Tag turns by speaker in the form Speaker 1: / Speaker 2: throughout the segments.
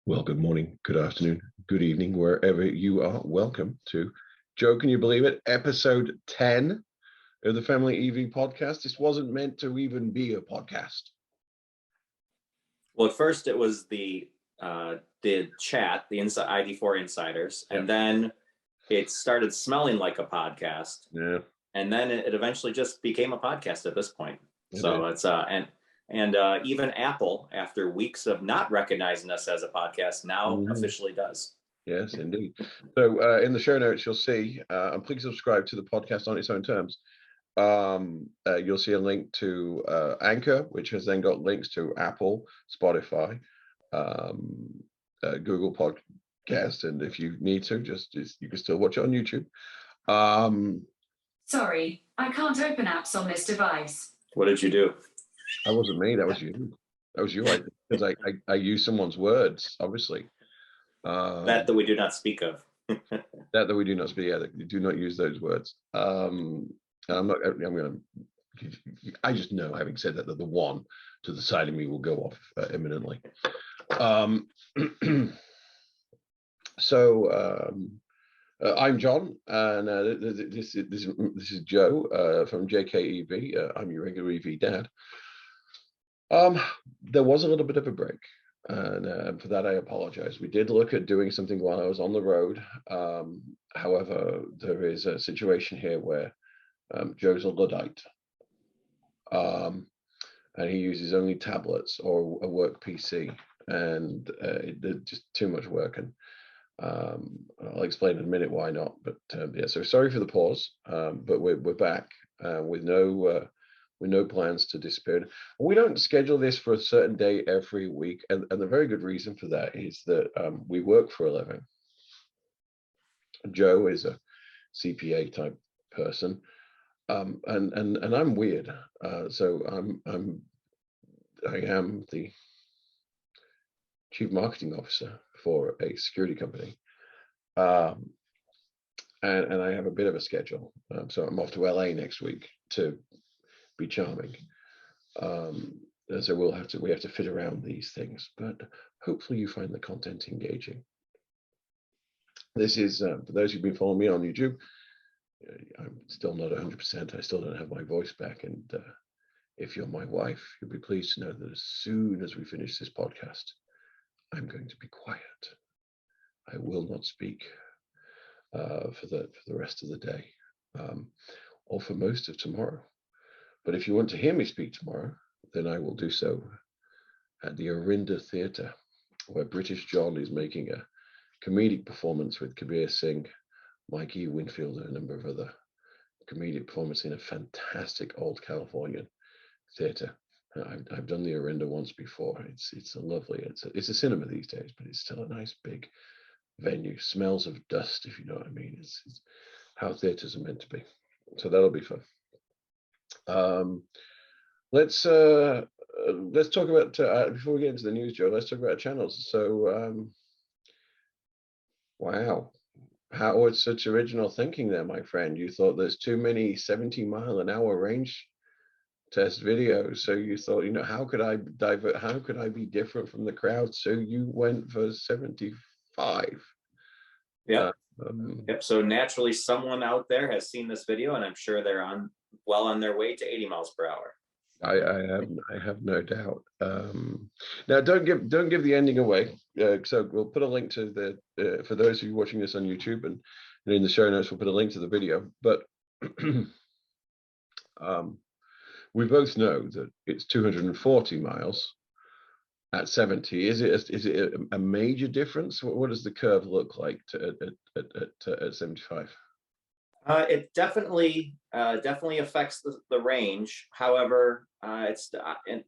Speaker 1: Well, good morning, good afternoon, good evening, wherever you are. Welcome to Joe, can you believe it? Episode 10 of the Family EV podcast. This wasn't meant to even be a podcast.
Speaker 2: Well, at first it was the chat, the ID4 insiders, and then it started smelling like a podcast.
Speaker 1: Yeah.
Speaker 2: And then it eventually just became a podcast at this point. So it's even Apple, after weeks of not recognizing us as a podcast, now officially does.
Speaker 1: Yes, indeed. So in the show notes, you'll see, and please subscribe to the podcast on its own terms. You'll see a link to Anchor, which has then got links to Apple, Spotify, Google Podcast, and if you need to, just you can still watch it on YouTube.
Speaker 3: Sorry, I can't open apps on this device.
Speaker 2: What did you do?
Speaker 1: That wasn't me. That was you. That was you. Because I use someone's words, obviously.
Speaker 2: That we do not speak of.
Speaker 1: that we do not speak. Yeah, do not use those words. I'm not. I'm going to. I just know, having said that the one to the side of me will go off imminently. I'm John, and this is Joe from JKEV. I'm your regular EV dad. There was a little bit of a break, and for that I apologize. We did look at doing something while I was on the road. However, there is a situation here where Joe's a Luddite, and he uses only tablets or a work PC, and it's just too much work. And I'll explain in a minute why not. But so sorry for the pause. But we're back with no plans to disappear. We don't schedule this for a certain day every week, and the very good reason for that is that we work for a living. Joe is a CPA type person, and I'm weird. So I am the chief marketing officer for a security company, and I have a bit of a schedule. So I'm off to LA next week to be charming. So we have to fit around these things, but hopefully you find the content engaging. This is for those who've been following me on YouTube. I'm still not 100%. I still don't have my voice back, and if you're my wife, you'll be pleased to know that as soon as we finish this podcast, I'm going to be quiet. I will not speak for the rest of the day, or for most of tomorrow. But if you want to hear me speak tomorrow, then I will do so at the Orinda Theatre, where British John is making a comedic performance with Kabir Singh, Mikey Winfield, and a number of other comedic performances in a fantastic old Californian theatre. I've done the Orinda once before. It's a lovely. It's a cinema these days, but it's still a nice big venue. Smells of dust, if you know what I mean. It's how theatres are meant to be. So that'll be fun. Let's talk about before we get into the news, Joe. Let's talk about our channels. So, wow, how was such original thinking there, my friend? You thought there's too many 70-mile-an-hour range test videos, so you thought, how could I divert? How could I be different from the crowd? So you went for 75.
Speaker 2: Yep. Yep. So naturally, someone out there has seen this video, and I'm sure they're well on their way to 80 miles per hour.
Speaker 1: I have no doubt. Now, don't give the ending away. So we'll put a link to the for those who are watching this on YouTube, and in the show notes we'll put a link to the video. But we both know that it's 240 miles at 70. Is it a major difference? What does the curve look like at 75?
Speaker 2: It definitely affects the range. However, it's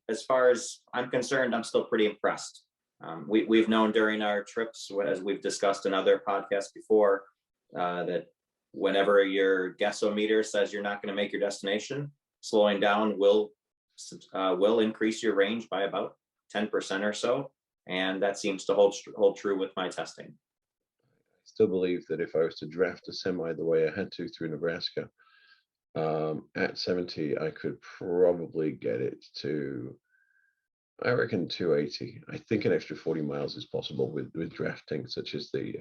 Speaker 2: as far as I'm concerned, I'm still pretty impressed. We've known during our trips, as we've discussed in other podcasts before, that whenever your guessometer says you're not going to make your destination, slowing down will increase your range by about 10% or so, and that seems to hold true with my testing.
Speaker 1: Still believe that if I was to draft a semi the way I had to through Nebraska, at 70, I could probably get it to I reckon 280. I think an extra 40 miles is possible with drafting, such as the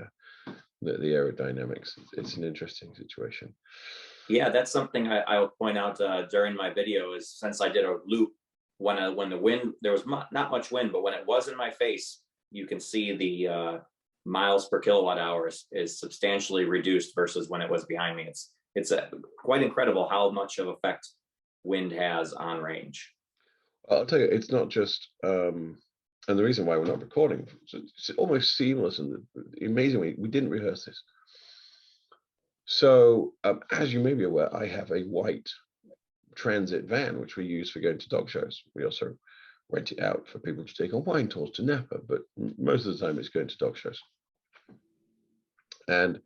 Speaker 1: aerodynamics. It's an interesting situation.
Speaker 2: Yeah, that's something I will point out during my video is since I did a loop when the wind, there was not much wind, but when it was in my face, you can see the miles per kilowatt hour is substantially reduced versus when it was behind me. It's quite incredible how much of effect wind has on range.
Speaker 1: I'll tell you, it's not just, and the reason why we're not recording, it's almost seamless, and amazingly, we didn't rehearse this. So, as you may be aware, I have a white transit van, which we use for going to dog shows. We also rent it out for people to take on wine tours to Napa, but most of the time it's going to dog shows. And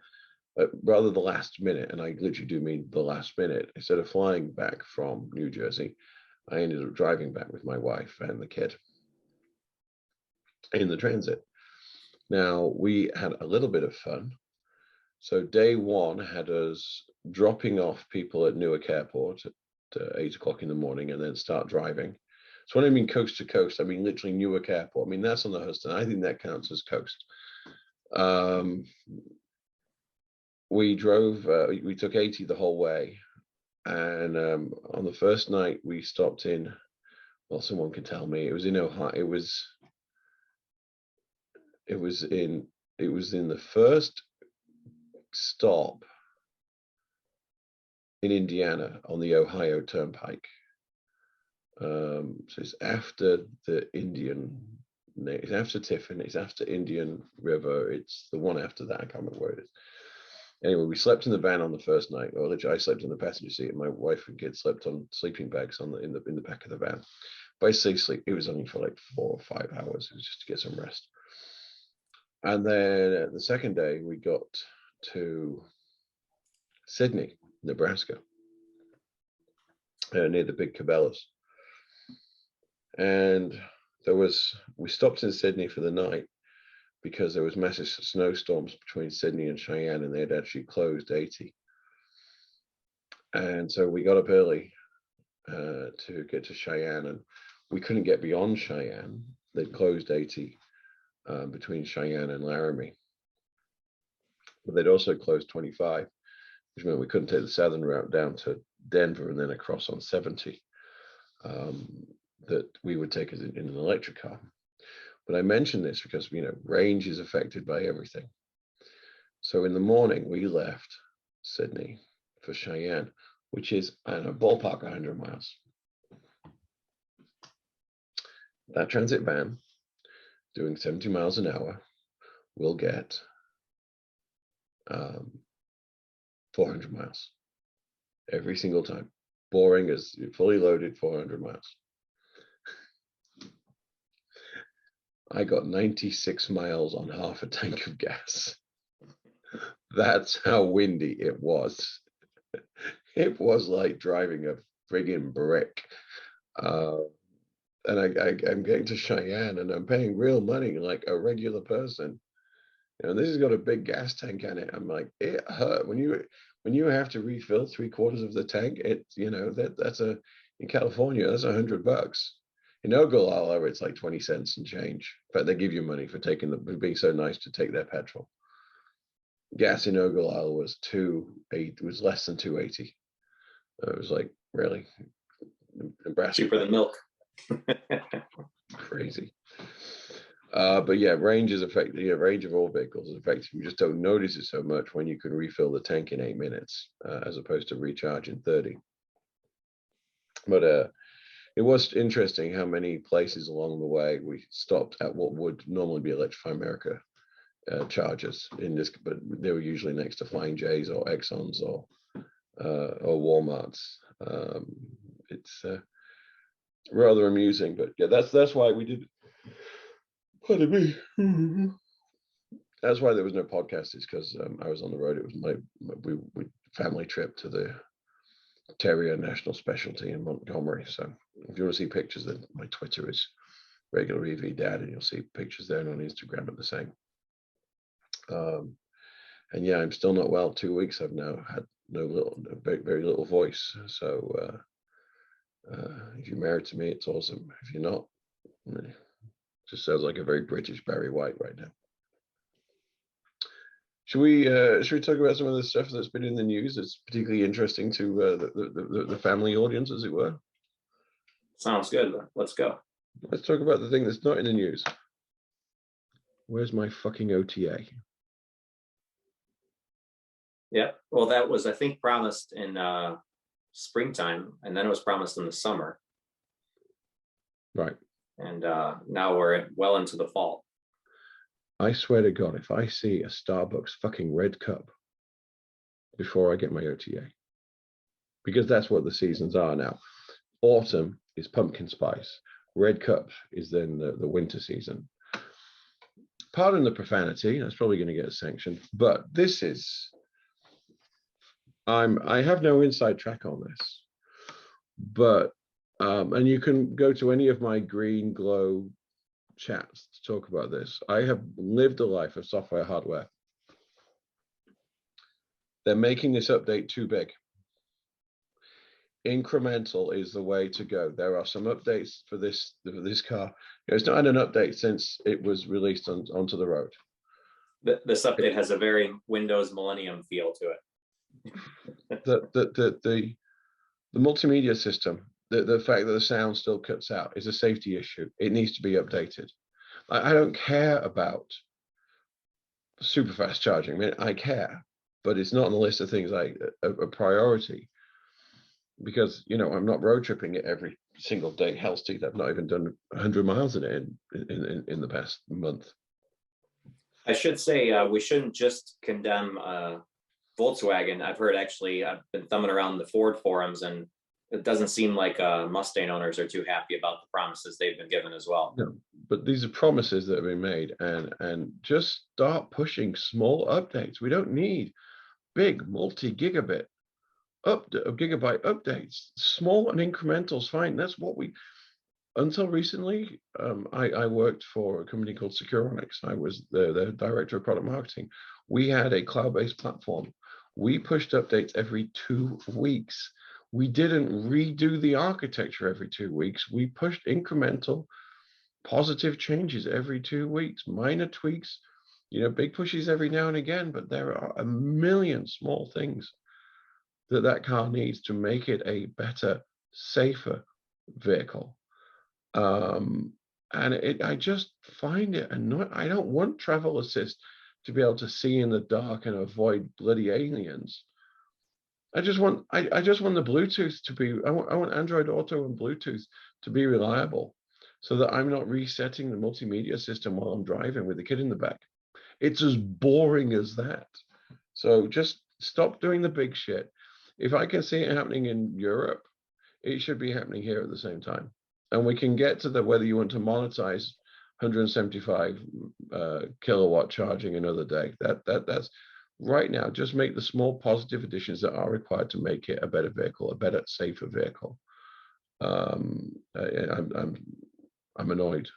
Speaker 1: rather the last minute, and I literally do mean the last minute, instead of flying back from New Jersey, I ended up driving back with my wife and the kid in the transit. Now, we had a little bit of fun. So day one had us dropping off people at Newark Airport at 8 o'clock in the morning and then start driving. So when I mean coast to coast, I mean literally Newark Airport. I mean, that's on the Hudson. I think that counts as coast. We drove, we took 80 the whole way. And on the first night we stopped in, well, someone can tell me, it was in Ohio. It was in the first stop in Indiana on the Ohio Turnpike. So it's after the it's after Tiffin, it's after Indian River, it's the one after that, I can't remember where it is. Anyway, we slept in the van on the first night, or literally I slept in the passenger seat, and my wife and kids slept on sleeping bags in the back of the van. But I say sleep, it was only for like 4 or 5 hours. It was just to get some rest. And then the second day we got to Sydney, Nebraska, near the big Cabela's. And we stopped in Sydney for the night because there was massive snowstorms between Sydney and Cheyenne, and they had actually closed 80. And so we got up early to get to Cheyenne, and we couldn't get beyond Cheyenne. They'd closed 80 between Cheyenne and Laramie. But they'd also closed 25, which meant we couldn't take the southern route down to Denver and then across on 70 that we would take as in an electric car. But I mention this because, range is affected by everything. So in the morning, we left Sydney for Cheyenne, which is, I don't know, ballpark 100 miles. That transit van doing 70 miles an hour will get 400 miles every single time. Boring as fully loaded 400 miles. I got 96 miles on half a tank of gas. That's how windy it was. It was like driving a friggin' brick. And I'm getting to Cheyenne and I'm paying real money like a regular person. This has got a big gas tank in it. I'm like, it hurt when you have to refill 3/4 of the tank. That's in California, that's $100. In Ogallala, it's like 20 cents and change. But they give you money for being so nice to take their petrol. Gas in Ogallala was less than $2.80. It was like, really? Nebraska.
Speaker 2: Cheaper than milk.
Speaker 1: Crazy. But yeah, range is affected. Range of all vehicles is affected. You just don't notice it so much when you can refill the tank in 8 minutes, as opposed to recharge in 30. But it was interesting how many places along the way we stopped at what would normally be Electrify America chargers but they were usually next to Flying J's or Exxons or Walmarts. It's rather amusing, but yeah, that's why we did. Pardon me. That's why there was no podcast, is because I was on the road. It was my family trip to the Terrier National Specialty in Montgomery. So if you want to see pictures, then my Twitter is regular EV Dad, and you'll see pictures there, and on Instagram at the same. And yeah, I'm still not well. 2 weeks I've now had very little voice. So if you're married to me, it's awesome. If you're not, Just sounds like a very British Barry White right now. Should we talk about some of the stuff that's been in the news that's particularly interesting to the family audience, as it were?
Speaker 2: Sounds good. Let's go.
Speaker 1: Let's talk about the thing that's not in the news. Where's my fucking OTA?
Speaker 2: Yeah. Well, that was, I think, promised in springtime, and then it was promised in the summer.
Speaker 1: Right.
Speaker 2: And now we're well into the fall.
Speaker 1: I swear to God, if I see a Starbucks fucking red cup before I get my OTA, because that's what the seasons are now. Autumn is pumpkin spice. Red cup is then the winter season. Pardon the profanity, that's probably going to get sanctioned, but this is, I have no inside track on this, but, and you can go to any of my Green Glow chats to talk about this. I have lived a life of software hardware. They're making this update too big. Incremental is the way to go. There are some updates for this car. It's not had an update since it was released onto the road.
Speaker 2: This update has a very Windows Millennium feel to it.
Speaker 1: The multimedia system, the fact that the sound still cuts out is a safety issue. It needs to be updated. I don't care about super fast charging. I mean, I care, but it's not on the list of things like a priority, because, you know, I'm not road tripping it every single day. Hell's teeth, I've not even done 100 miles in it in the past month.
Speaker 2: I should say we shouldn't just condemn Volkswagen. I've heard, actually, I've been thumbing around the Ford forums, and it doesn't seem like Mustang owners are too happy about the promises they've been given as well.
Speaker 1: No, but these are promises that have been made, and just start pushing small updates. We don't need big multi-gigabyte updates. Small and incremental is fine. That's what we, until recently, I worked for a company called Securonics. I was the director of product marketing. We had a cloud-based platform. We pushed updates every 2 weeks. We didn't redo the architecture every 2 weeks. We pushed incremental positive changes every 2 weeks, minor tweaks, you know, big pushes every now and again, but there are a million small things that car needs to make it a better, safer vehicle. And I just find it annoying. I don't want travel assist to be able to see in the dark and avoid bloody aliens. I just want the Bluetooth to be, I want Android Auto and Bluetooth to be reliable, so that I'm not resetting the multimedia system while I'm driving with the kid in the back. It's as boring as that. So just stop doing the big shit. If I can see it happening in Europe, it should be happening here at the same time. And we can get to the whether you want to monetize 175 kilowatt charging another day. That's right now. Just make the small positive additions that are required to make it a better vehicle, a better, safer vehicle. I'm annoyed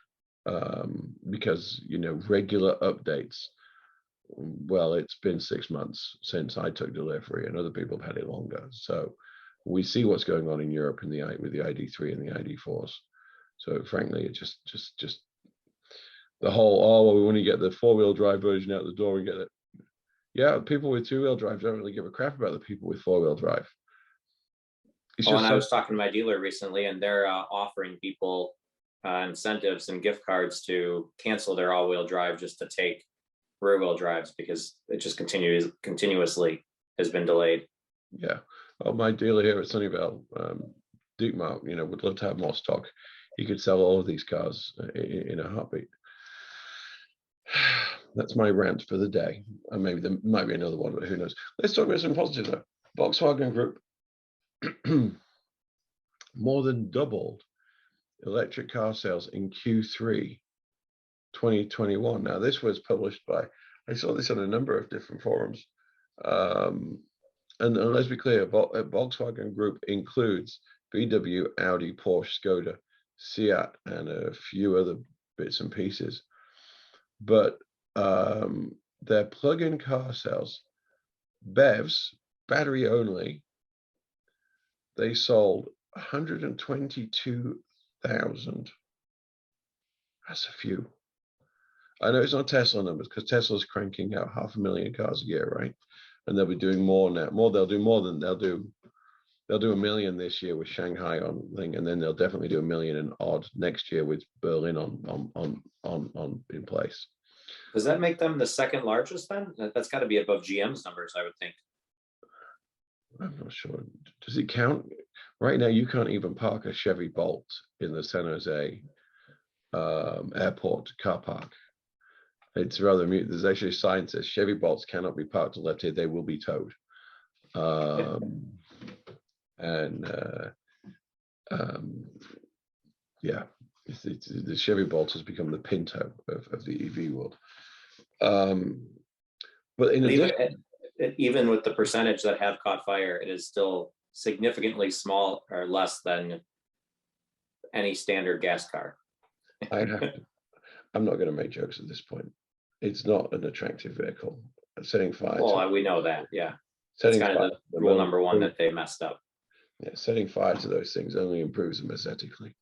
Speaker 1: because, you know, regular updates. Well, it's been 6 months since I took delivery, and other people have had it longer. So we see what's going on in Europe with the ID3 and the ID4s. So frankly, it just the whole, oh, well, we want to get the 4-wheel drive version out the door and get it. Yeah, people with 2-wheel drive don't really give a crap about the people with 4-wheel drive. It's
Speaker 2: and I was talking to my dealer recently, and they're offering people incentives and gift cards to cancel their all-wheel drive just to take rear-wheel drives, because it just continuously has been delayed.
Speaker 1: Yeah. Oh, my dealer here at Sunnyvale, Duke Mark, you know, would love to have more stock. He could sell all of these cars in a heartbeat. That's my rant for the day. And maybe there might be another one, but who knows? Let's talk about some positive though. Volkswagen Group more than doubled electric car sales in Q3 2021. Now, this was published by, I saw this on a number of different forums. And let's be clear, Volkswagen Group includes VW, Audi, Porsche, Skoda, Seat, and a few other bits and pieces. But their plug-in car sales, BEVs, battery only, they sold 122,000 That's a few. I know it's not Tesla numbers because Tesla's cranking out 500,000 cars a year, right? And they'll be doing more now. They'll do more than they'll do 1 million this year with Shanghai on thing, and then they'll definitely do 1 million and odd next year with Berlin on in place.
Speaker 2: Does that make them the second largest then? That's got to be above GM's numbers, I would think.
Speaker 1: I'm not sure. Does it count? Right now, you can't even park a Chevy Bolt in the San Jose airport car park. It's rather mute. There's actually a sign that says Chevy Bolts cannot be parked on left here. They will be towed. Yeah, the Chevy Bolt has become the Pinto of the EV world. But in addition,
Speaker 2: even with the percentage that have caught fire, it is still significantly small or less than any standard gas car.
Speaker 1: I'm not going to make jokes at this point. It's not an attractive vehicle. Setting fire.
Speaker 2: Well, we know that. Yeah, that's kind of the rule number one that they messed up.
Speaker 1: Yeah, setting fire to those things only improves them aesthetically.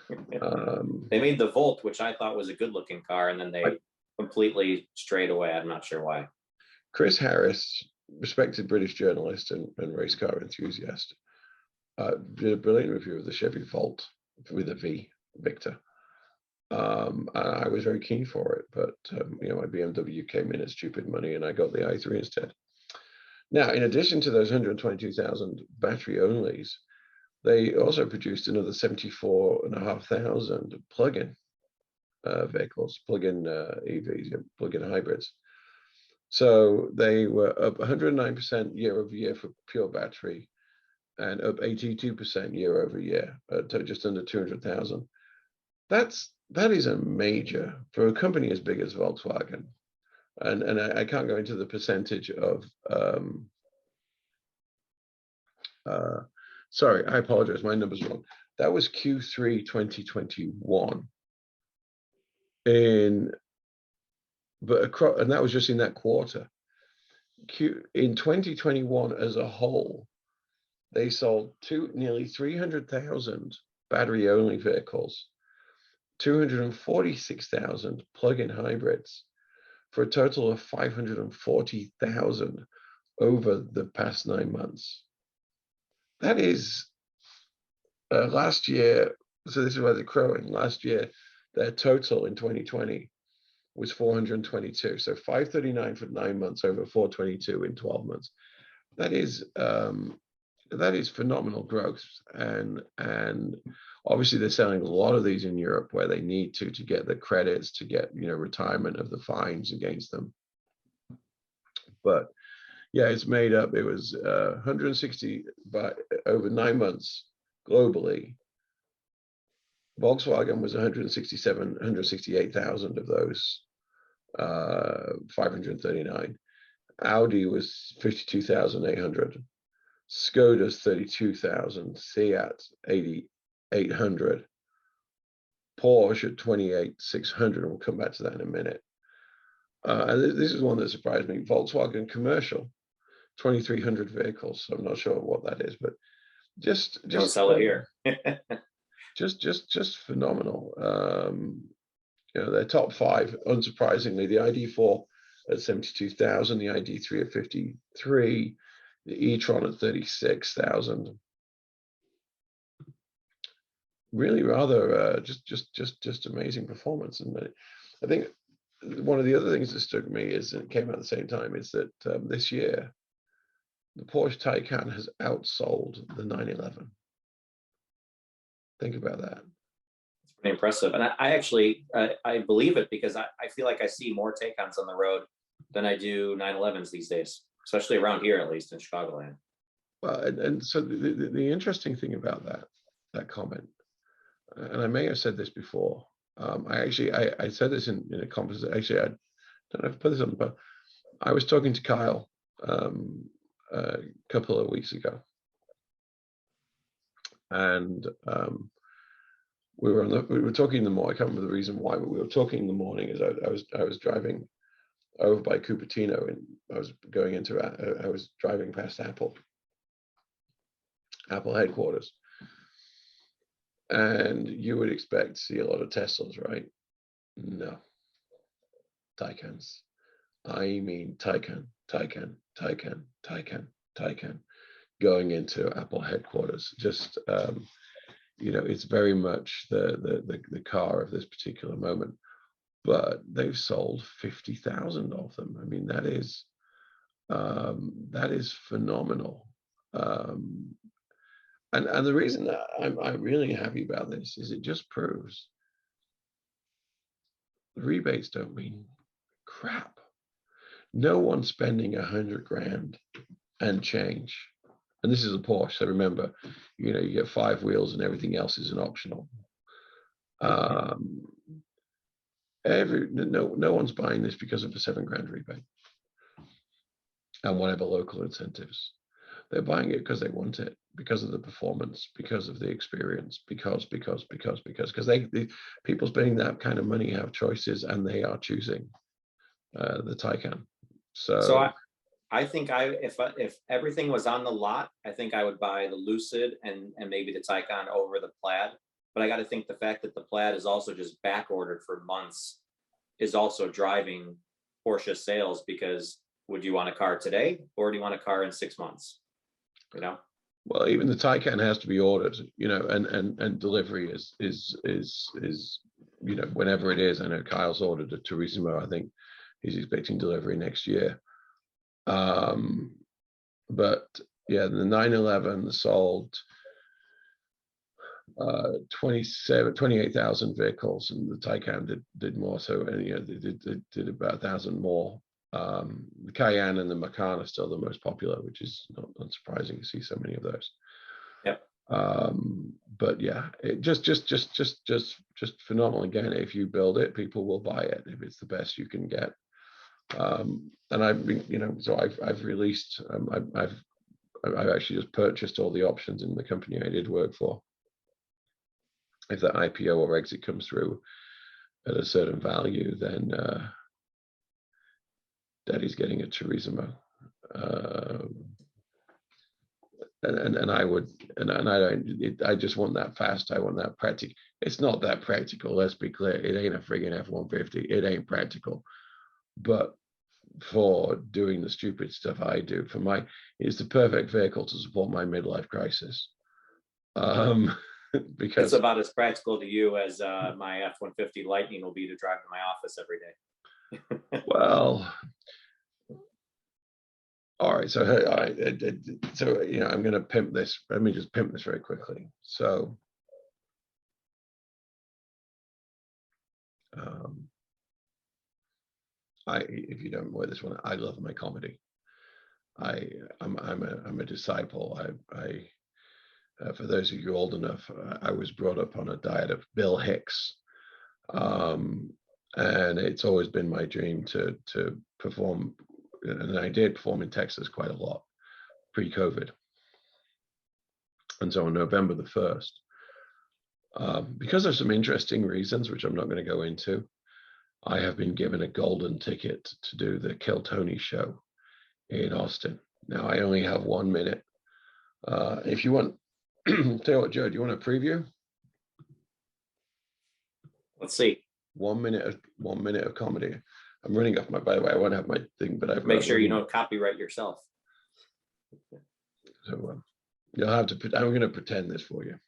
Speaker 2: They made the Volt, which I thought was a good-looking car, and then they completely strayed away. I'm not sure why.
Speaker 1: Chris Harris, respected British journalist and race car enthusiast, did a brilliant review of the Chevy Volt with a V, Victor. I was very keen for it, but my BMW came in at stupid money, and I got the i3 instead. Now, in addition to those 122,000 battery onlys, they also produced another 74,500 plug-in vehicles, plug-in EVs, plug-in hybrids. So they were up 109% year over year for pure battery, and up 82% year over year, to just under 200,000. That is a major for a company as big as Volkswagen. And I can't go into the percentage of sorry, I apologize, my number's wrong. That was Q3 2021. And that was just in that quarter. In 2021 as a whole, they sold nearly 300,000 battery only vehicles, 246,000 plug-in hybrids, for a total of 540,000 over the past 9 months. That is last year. So this is where they're growing. Last year, their total in 2020 was 422. So 539 for 9 months over 422 in 12 months. That is phenomenal growth. And obviously they're selling a lot of these in Europe where they need to get the credits to get retirement of the fines against them. But yeah, it's made up. It was 160 by over 9 months globally. Volkswagen was 168,000 of those 539. Audi was 52,800. Skoda's 32,000. Seat 8,800. Porsche at 28,600. And we'll come back to that in a minute. And this is one that surprised me. Volkswagen commercial, 2,300 vehicles. So I'm not sure what that is, but just
Speaker 2: don't sell it here.
Speaker 1: just phenomenal. Their top five, unsurprisingly, the ID4 at 72,000, the ID3 at 53, the e-tron at 36,000. Really, rather just amazing performance. And I think one of the other things that struck me is, and it came out at the same time, is that this year the Porsche Taycan has outsold the 911. Think about that.
Speaker 2: It's pretty impressive. And I actually, I believe it, because I feel like I see more Taycans on the road than I do 911s these days, especially around here, at least in Chicagoland.
Speaker 1: Well, and so the interesting thing about that comment, and I may have said this before, I said this in a conference. Actually, I don't know if I put this on, but I was talking to Kyle a couple of weeks ago, and we were talking in the morning. I can't remember the reason why, but we were talking in the morning as I was driving over by Cupertino, and I was driving past Apple headquarters. And you would expect to see a lot of Teslas, right? No, Taycans. I mean Taycan, Taycan, Taycan, Taycan, Taycan, going into Apple headquarters. Just it's very much the car of this particular moment. But they've sold 50,000 of them. I mean, that is phenomenal. And the reason that I'm really happy about this is it just proves the rebates don't mean crap. No one's spending 100 grand and change. And this is a Porsche, so remember, you get 5 wheels and everything else is an optional. No one's buying this because of a 7 grand rebate and whatever local incentives. They're buying it because they want it, because of the performance, because of the experience, because people spending that kind of money have choices, and they are choosing the Taycan.
Speaker 2: So I think if everything was on the lot, I think I would buy the Lucid and maybe the Taycan over the Plaid. But I got to think the fact that the Plaid is also just back ordered for months is also driving Porsche sales, because would you want a car today, or do you want a car in 6 months? Well,
Speaker 1: even the Taycan has to be ordered, and delivery is whenever it is. I know Kyle's ordered a Turismo. I think he's expecting delivery next year. But yeah, the 911 sold 28,000 vehicles, and the Taycan did more. So, and they did about 1,000 more. The Cayenne and the Macan are still the most popular, which is not surprising to see so many of those.
Speaker 2: Yep.
Speaker 1: But yeah, it just phenomenal. Again, if you build it, people will buy it if it's the best you can get. And I've been, so I've released, I've actually just purchased all the options in the company I did work for. If that IPO or exit comes through at a certain value, then Daddy's getting a Turismo. And I would, and I don't, I just want that fast. I want that practical. It's not that practical. Let's be clear. It ain't a friggin' F-150. It ain't practical. But for doing the stupid stuff I do, it's the perfect vehicle to support my midlife crisis. Because
Speaker 2: it's about as practical to you as my F-150 Lightning will be to drive to my office every day.
Speaker 1: Well, all right. So I'm going to pimp this. Let me just pimp this very quickly. So, if you don't know this one, I love my comedy. I'm a disciple. For those of you old enough, I was brought up on a diet of Bill Hicks, and it's always been my dream to perform, and I did perform in Texas quite a lot pre-COVID. And so on November the 1st, because of some interesting reasons, which I'm not going to go into, I have been given a golden ticket to do the Kill Tony show in Austin. Now I only have 1 minute. If you want, tell you what, Joe, do you want a preview?
Speaker 2: Let's see.
Speaker 1: 1 minute of comedy. I'm running off by the way, I won't have my thing, but I've
Speaker 2: make sure you don't copyright yourself.
Speaker 1: So you'll have to I'm going to pretend this for you.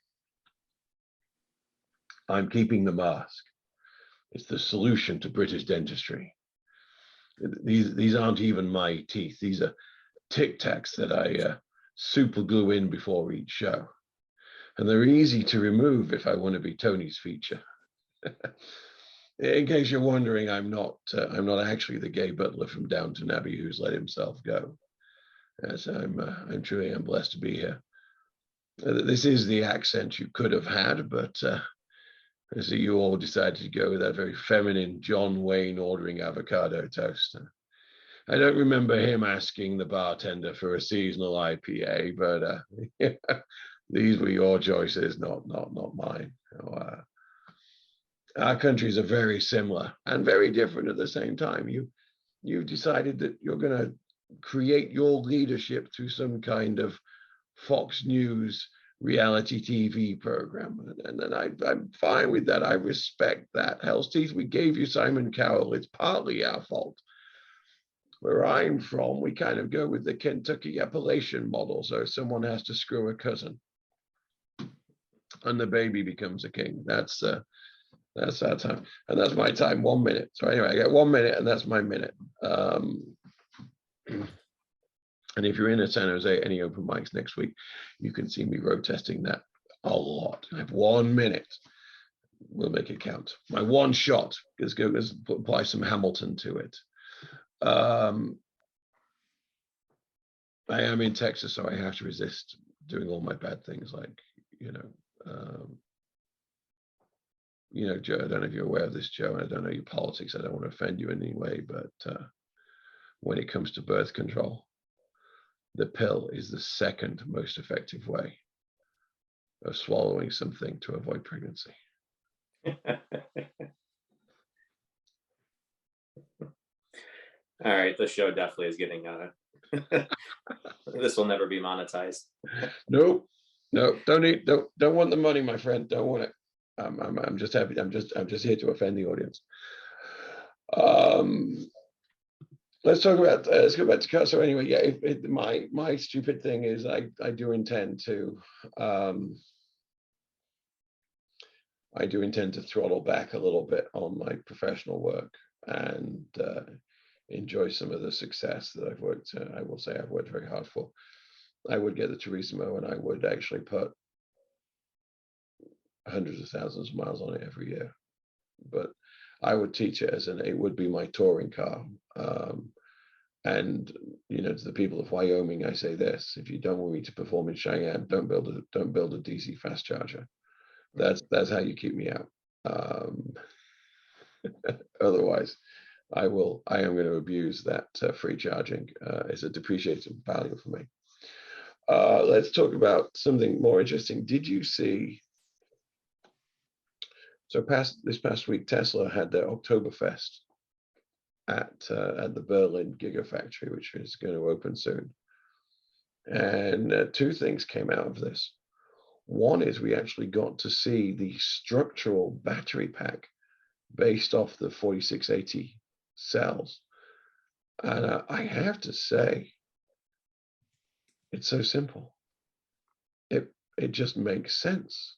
Speaker 1: I'm keeping the mask. It's the solution to British dentistry. These aren't even my teeth. These are Tic Tacs that I super glue in before each show, and they're easy to remove if I want to be Tony's feature. In case you're wondering, I'm not actually the gay butler from Downton Abbey who's let himself go. Yes, I'm truly am blessed to be here. This is the accent you could have had, but I see you all decided to go with that very feminine John Wayne ordering avocado toast. I don't remember him asking the bartender for a seasonal IPA, but these were your choices, not mine. Our countries are very similar and very different at the same time. You've decided that you're going to create your leadership through some kind of Fox News reality TV program, and then I'm fine with that. I respect that. Hell's Teeth, we gave you Simon Cowell. It's partly our fault. Where I'm from, we kind of go with the Kentucky Appalachian model. So someone has to screw a cousin, and the baby becomes a king. That's our time, and that's my time. 1 minute. So anyway, I got 1 minute, and that's my minute. And if you're in San Jose, any open mics next week, you can see me road testing that a lot. I have 1 minute. We'll make it count. My one shot. Let's apply some Hamilton to it. I am in Texas, so I have to resist doing all my bad things, like, Joe, I don't know if you're aware of this, Joe, and I don't know your politics. I don't want to offend you in any way, but when it comes to birth control, the pill is the second most effective way of swallowing something to avoid pregnancy.
Speaker 2: All right, the show definitely is getting this will never be monetized.
Speaker 1: No, don't want the money, my friend. Don't want it. I'm just happy. I'm just here to offend the audience. Let's go back to so anyway. Yeah, my stupid thing is I do intend to throttle back a little bit on my professional work and enjoy some of the success that I've worked. I will say I've worked very hard for. I would get the Turismo, and I would actually put hundreds of thousands of miles on it every year. But I would teach it it would be my touring car. And to the people of Wyoming, I say this: if you don't want me to perform in Cheyenne, don't build a DC fast charger. That's how you keep me out. Otherwise, I am going to abuse that free charging. It's a depreciated value for me. Let's talk about something more interesting. Did you see? So this past week, Tesla had their Oktoberfest at the Berlin Gigafactory, which is going to open soon. And two things came out of this. One is we actually got to see the structural battery pack based off the 4680 cells. And I have to say, it's so simple. It just makes sense.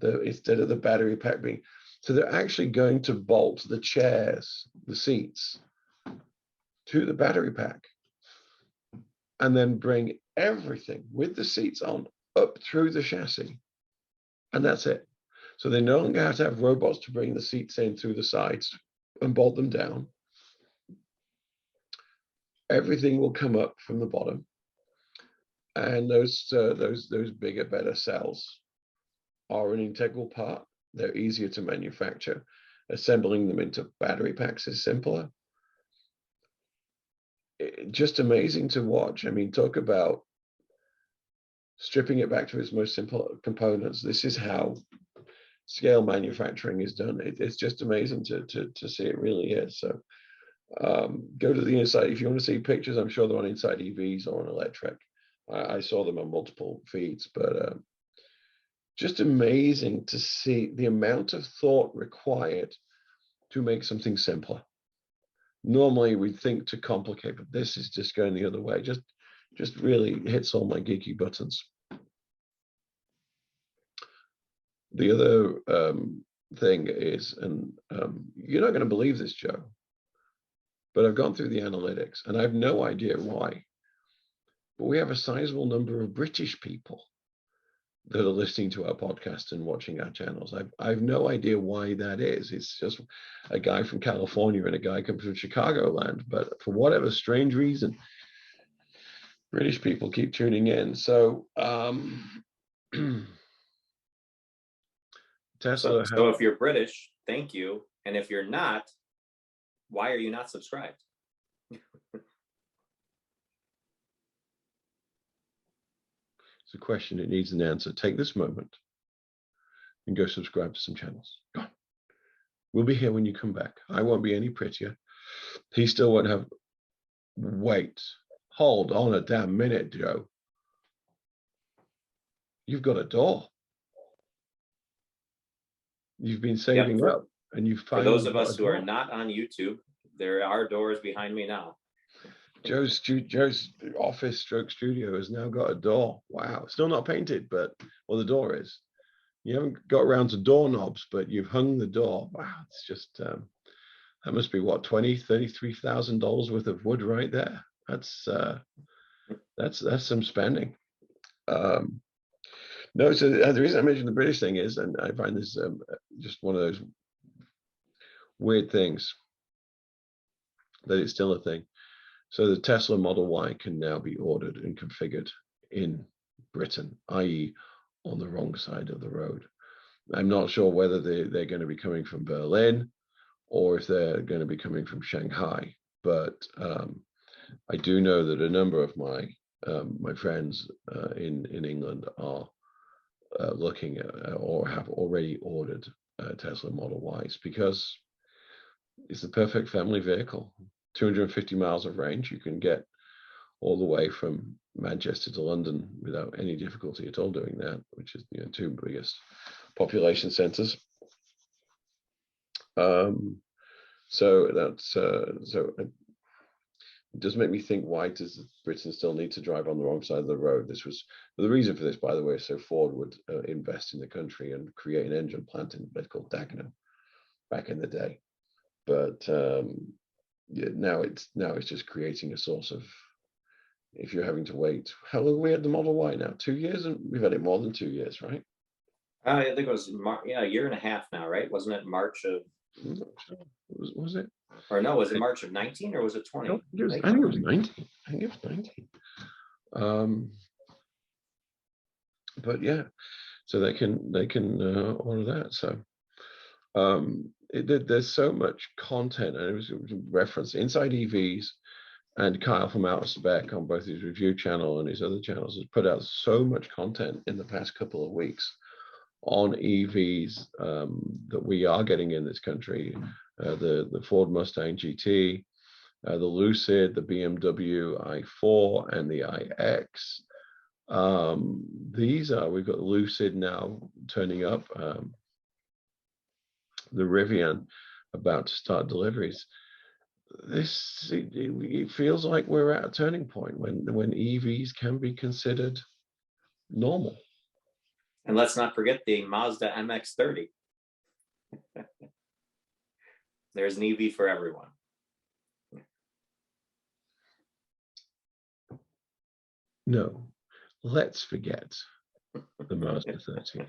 Speaker 1: Instead of the battery pack being, so they're actually going to bolt the chairs, the seats, to the battery pack, and then bring everything with the seats on up through the chassis, and that's it. So they no longer have to have robots to bring the seats in through the sides and bolt them down. Everything will come up from the bottom, and those bigger, better cells are an integral part. They're easier to manufacture. Assembling them into battery packs is simpler. Just amazing to watch. I mean, talk about stripping it back to its most simple components. This is how scale manufacturing is done. It's just amazing to see. It really is. So go to the inside. If you want to see pictures, I'm sure they're on Inside EVs or on Electric. I saw them on multiple feeds, but just amazing to see the amount of thought required to make something simpler. Normally we think to complicate, but this is just going the other way. Just really hits all my geeky buttons. The other thing is, and you're not going to believe this, Joe, but I've gone through the analytics and I have no idea why, but we have a sizable number of British people that are listening to our podcast and watching our channels. I have no idea why that is. It's just a guy from California and a guy comes from Chicagoland, but for whatever strange reason, British people keep tuning in. So Tesla.
Speaker 2: So if you're British, thank you. And if you're not, why are you not subscribed?
Speaker 1: It's a question that needs an answer. Take this moment and go subscribe to some channels. Go on. We'll be here when you come back. I won't be any prettier. He still won't have. Wait. Hold on a damn minute, Joe. you've got a door. You've been saving up, and you've
Speaker 2: For those
Speaker 1: finally
Speaker 2: of
Speaker 1: got
Speaker 2: us
Speaker 1: a
Speaker 2: who are
Speaker 1: door.
Speaker 2: not on YouTube, there are doors behind me now.
Speaker 1: Joe's office stroke studio has now got a door. Wow. Still not painted, but well, the door is. You haven't got around to doorknobs, but you've hung the door. Wow. It's just that must be what, $33,000 worth of wood right there. That's some spending. No, so the reason I mentioned the British thing is, and I find this just one of those weird things that it's still a thing. So the Tesla Model Y can now be ordered and configured in Britain, i.e. on the wrong side of the road. I'm not sure whether they're going to be coming from Berlin or if they're going to be coming from Shanghai, but I do know that a number of my friends in England are looking at or have already ordered Tesla Model Ys because it's the perfect family vehicle. 250 miles of range. You can get all the way from Manchester to London without any difficulty at all doing that, which is the two biggest population centers. So that's it does make me think, why does Britain still need to drive on the wrong side of the road? This was the reason for this, by the way, so Ford would invest in the country and create an engine plant in a place called Dagenham back in the day. But yeah, now it's just creating a source of, if you're having to wait, how long have we had the Model Y now? 2 years, and we've had it more than 2 years, right?
Speaker 2: I think it was a year and a half now, right? Wasn't it March of?
Speaker 1: Was it?
Speaker 2: Or no, was it March of 19 or was it 20?
Speaker 1: I think it was 19. I think it was 19. But yeah, so they can order that. So there's so much content, and it was referenced Inside EVs, and Kyle from Outer Spec on both his review channel and his other channels has put out so much content in the past couple of weeks on EVs that we are getting in this country. The Ford Mustang GT, the Lucid, the BMW i4, and the iX. We've got Lucid now turning up, the Rivian about to start deliveries. It feels like we're at a turning point when EVs can be considered normal.
Speaker 2: And let's not forget the Mazda MX-30. There's an EV for everyone.
Speaker 1: No, let's forget the Mazda 30.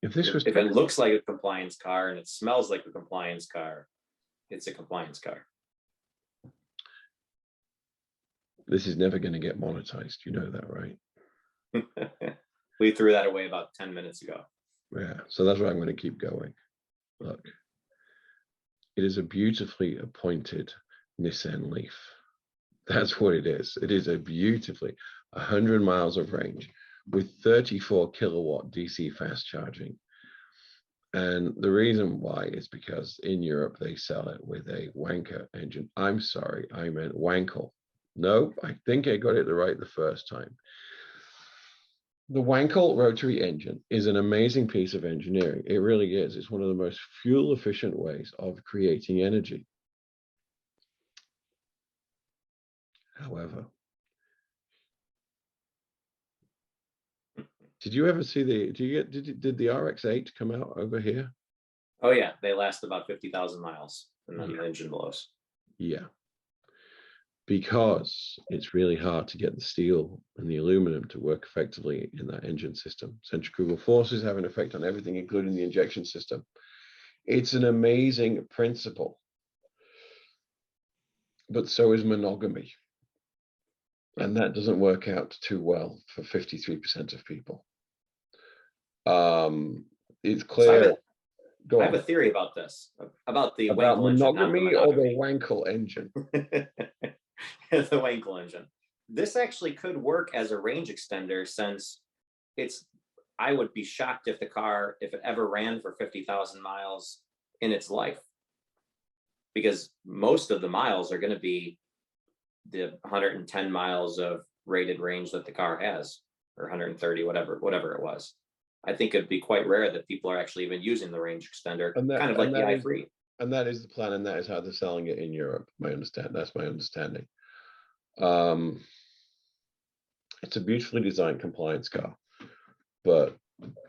Speaker 1: If
Speaker 2: it looks like a compliance car and it smells like a compliance car, it's a compliance car.
Speaker 1: This is never going to get monetized. You know that, right?
Speaker 2: We threw that away about 10 minutes ago.
Speaker 1: Yeah, so that's why I'm going to keep going. Look, it is a beautifully appointed Nissan Leaf. That's what it is. It is a beautifully 100 miles of range with 34 kilowatt DC fast charging. And the reason why is because in Europe, they sell it with a wanker engine. I'm sorry, I meant Wankel. No, I think I got it right the first time. The Wankel rotary engine is an amazing piece of engineering. It really is. It's one of the most fuel efficient ways of creating energy. However, did you ever see did the RX-8 come out over here?
Speaker 2: Oh yeah, they last about 50,000 miles and then the engine blows.
Speaker 1: Yeah. Because it's really hard to get the steel and the aluminum to work effectively in that engine system. Centrifugal forces have an effect on everything, including the injection system. It's an amazing principle. But so is monogamy. And that doesn't work out too well for 53% of people. It's clear.
Speaker 2: I have a theory about this, about the Wankel engine, not the
Speaker 1: monogamy or the Wankel engine.
Speaker 2: The Wankel engine. This actually could work as a range extender, since I would be shocked if it ever ran for 50,000 miles in its life, because most of the miles are going to be the 110 miles of rated range that the car has, or 130, whatever it was. I think it'd be quite rare that people are actually even using the range extender, kind of like the i3.
Speaker 1: And that is the plan, and that is how they're selling it in Europe. That's my understanding. It's a beautifully designed compliance car, but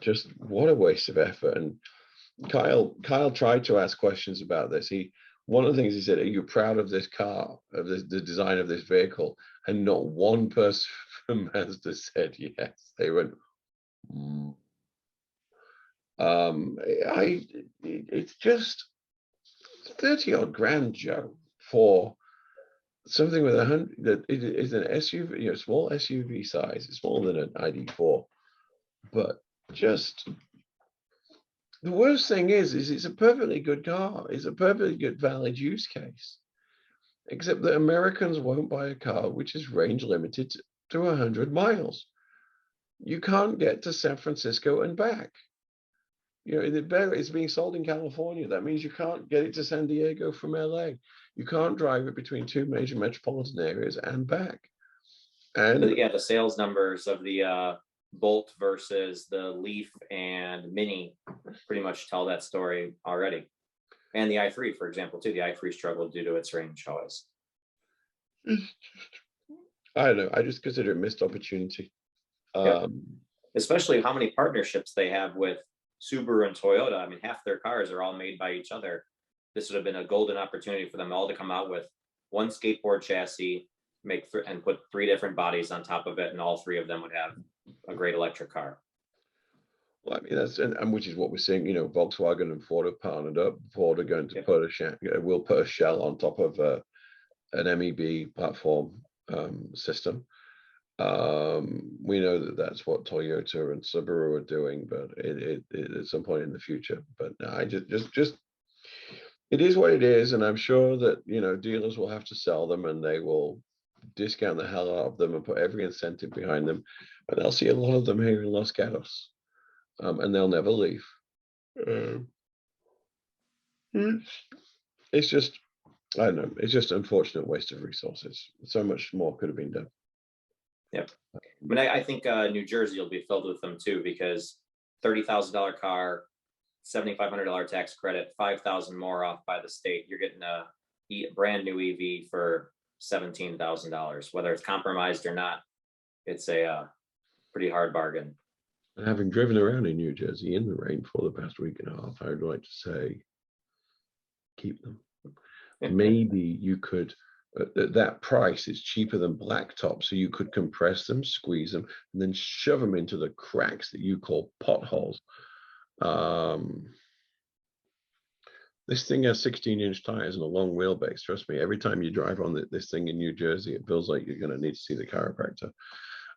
Speaker 1: just what a waste of effort. And Kyle tried to ask questions about this. One of the things he said, "Are you proud of this car, of the design of this vehicle?" And not one person from Mazda said yes. They went, mm. It's just 30 odd grand, Joe, for something with 100 that is an SUV, small SUV size. It's smaller than an ID4, but just the worst thing is it's a perfectly good car. It's a perfectly good valid use case, except that Americans won't buy a car which is range limited to 100 miles. You can't get to San Francisco and back. It's being sold in California. That means you can't get it to San Diego from LA. You can't drive it between two major metropolitan areas and back. And
Speaker 2: yeah, the sales numbers of the Bolt versus the Leaf and Mini pretty much tell that story already. And the i3, for example, too. The i3 struggled due to its range always.
Speaker 1: I don't know. I just consider it missed opportunity.
Speaker 2: Especially how many partnerships they have with Subaru and Toyota. I mean, half their cars are all made by each other. This would have been a golden opportunity for them all to come out with one skateboard chassis, and put 3 different bodies on top of it, and all 3 of them would have a great electric car.
Speaker 1: Well, I mean, that's and which is what we're seeing. Volkswagen and Ford have partnered up. Ford are going to put a shell on top of an MEB platform system. We know that that's what Toyota and Subaru are doing, but it at some point in the future. But I just it is what it is, and I'm sure that dealers will have to sell them, and they will discount the hell out of them and put every incentive behind them, and I'll see a lot of them here in Los Gatos, and they'll never leave. It's just, I don't know, it's just an unfortunate waste of resources. So much more could have been done.
Speaker 2: Yep. I mean, I think New Jersey will be filled with them too, because $30,000 car, $7,500 tax credit, $5,000 more off by the state. You're getting a brand new EV for $17,000. Whether it's compromised or not, it's a pretty hard bargain.
Speaker 1: And having driven around in New Jersey in the rain for the past week and a half, I would like to say, keep them. Maybe you could. At that price, it's cheaper than blacktop, so you could compress them, squeeze them, and then shove them into the cracks that you call potholes. This thing has 16-inch tires and a long wheelbase. Trust me, every time you drive on this thing in New Jersey, it feels like you're going to need to see the chiropractor.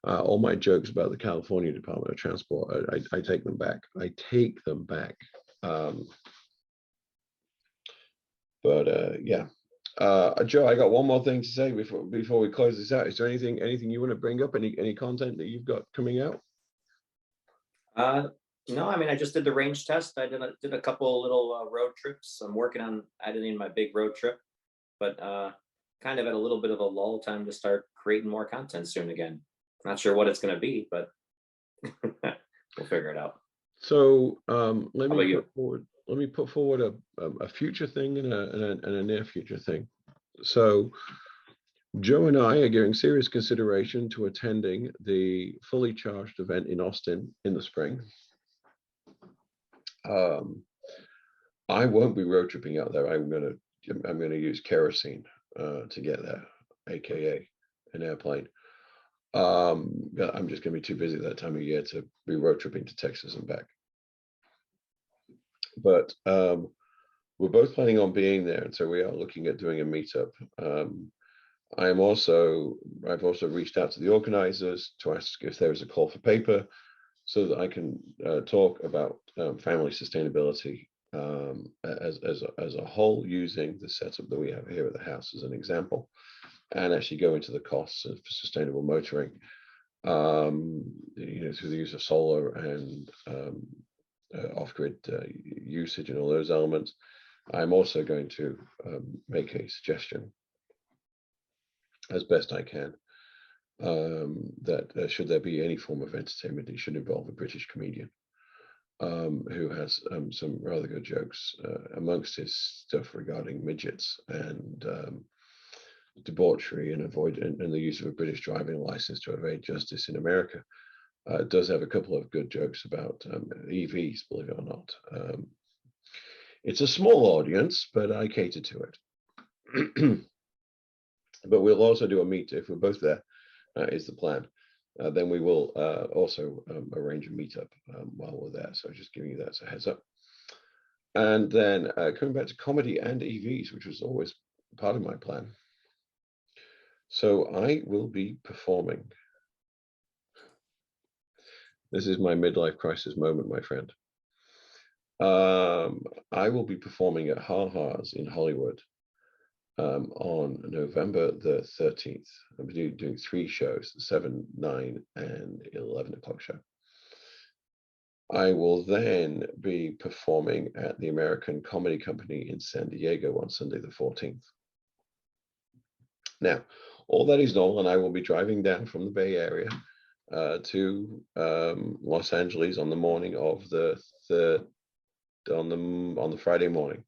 Speaker 1: All my jokes about the California Department of Transport, I take them back. I take them back. Yeah. Joe, I got one more thing to say before we close this out. Is there anything you want to bring up? Any content that you've got coming out?
Speaker 2: No, I mean, I just did the range test. I did a couple little road trips. I'm working on editing my big road trip, but kind of at a little bit of a lull. Time to start creating more content soon again. Not sure what it's going to be, but we'll figure it out.
Speaker 1: So let me put forward a future thing and a near future thing. So Joe and I are giving serious consideration to attending the Fully Charged event in Austin in the spring. I won't be road tripping out there. I'm gonna use kerosene to get there, aka an airplane. I'm just gonna be too busy that time of year to be road tripping to Texas and back. But we're both planning on being there, and so we are looking at doing a meetup. I've also reached out to the organizers to ask if there is a call for paper, so that I can talk about family sustainability as a whole, using the setup that we have here at the house as an example, and actually go into the costs of sustainable motoring, through the use of solar and off-grid usage and all those elements. I'm also going to make a suggestion, as best I can, that should there be any form of entertainment, it should involve a British comedian who has some rather good jokes amongst his stuff regarding midgets and debauchery and the use of a British driving license to evade justice in America. It does have a couple of good jokes about EVs, believe it or not. It's a small audience, but I cater to it. But we'll also do a meet if we're both there, is the plan. Then we will also arrange a meetup while we're there. So just giving you that as a heads up. And then coming back to comedy and EVs, which was always part of my plan. So I will be performing. This is my midlife crisis moment, my friend. I will be performing at Ha Ha's in Hollywood on November the 13th. I'll be doing 3 shows, the 7, 9, and 11 o'clock show. I will then be performing at the American Comedy Company in San Diego on Sunday the 14th. Now, all that is known, and I will be driving down from the Bay Area to Los Angeles on the morning of the on the Friday morning,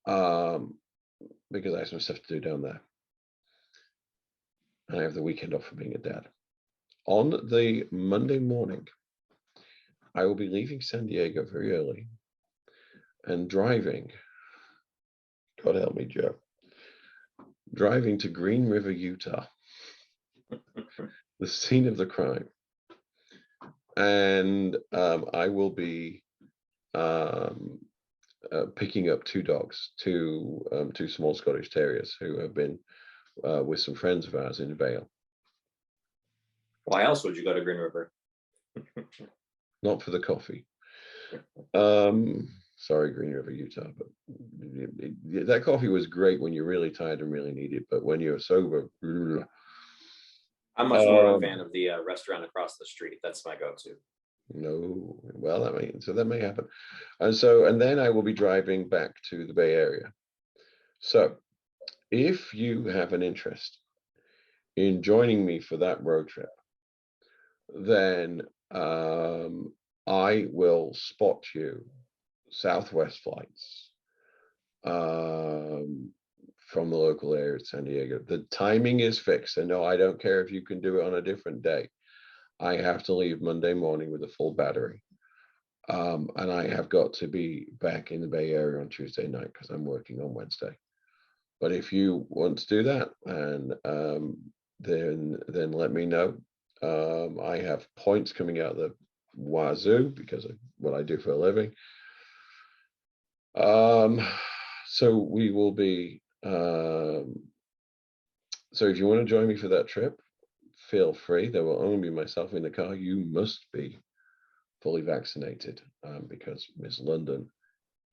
Speaker 1: because I have some stuff to do down there, and I have the weekend off for being a dad. On the Monday morning, I will be leaving San Diego very early and driving. God help me, Joe. Driving to Green River, Utah, the scene of the crime, and I will be picking up 2 dogs, two small Scottish Terriers who have been with some friends of ours in Vail.
Speaker 2: Why else would you go to Green River?
Speaker 1: Not for the coffee. Sorry, Green River, Utah, but that coffee was great when you're really tired and really need it, but when you're sober.
Speaker 2: I'm much more of a fan of the restaurant across the street. That's my go-to.
Speaker 1: No, well, that may happen. And then I will be driving back to the Bay Area. So if you have an interest in joining me for that road trip, then I will spot you Southwest flights from the local area of San Diego. The timing is fixed, and no, I don't care if you can do it on a different day. I have to leave Monday morning with a full battery, and I have got to be back in the Bay Area on Tuesday night because I'm working on Wednesday. But if you want to do that, and then let me know. I have points coming out of the wazoo because of what I do for a living. So we will be. So if you want to join me for that trip, feel free. There will only be myself in the car. You must be fully vaccinated because Miss London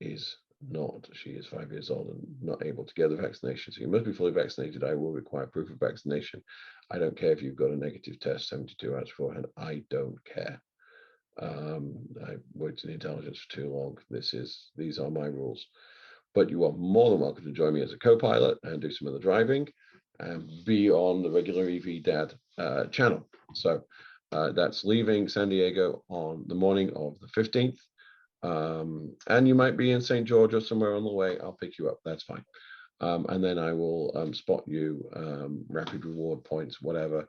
Speaker 1: is not. She is 5 years old and not able to get the vaccination. So you must be fully vaccinated. I will require proof of vaccination. I don't care if you've got a negative test 72 hours beforehand. I don't care. I worked in intelligence for too long. These are my rules. But you are more than welcome to join me as a co-pilot and do some of the driving and be on the regular EV Dad channel. So that's leaving San Diego on the morning of the 15th. And you might be in St. George or somewhere on the way. I'll pick you up. That's fine. And then I will spot you rapid reward points, whatever,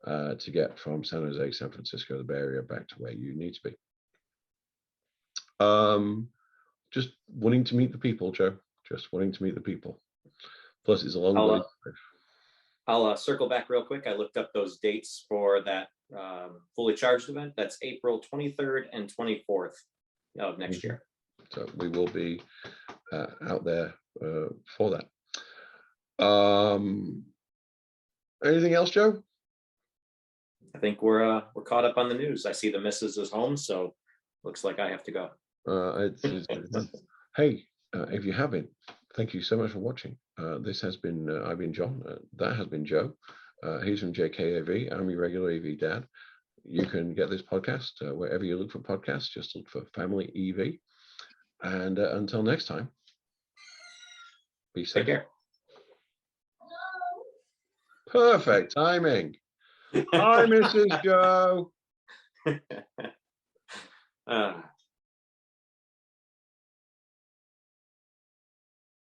Speaker 1: to get from San Jose, San Francisco, the Bay Area back to where you need to be. Just wanting to meet the people, Joe. Just wanting to meet the people. Plus, it's a long way.
Speaker 2: I'll circle back real quick. I looked up those dates for that fully charged event. That's April 23rd and 24th of next year.
Speaker 1: So we will be out there for that. Anything else, Joe?
Speaker 2: I think we're caught up on the news. I see the missus is home, so looks like I have to go.
Speaker 1: Hey, if you haven't, thank you so much for watching. This has been, I've been John. That has been Joe. He's from JKAV. I'm your regular EV Dad. You can get this podcast wherever you look for podcasts. Just look for Family EV. And until next time, be safe.
Speaker 2: Take care.
Speaker 1: Perfect timing. Hi, Mrs. Joe.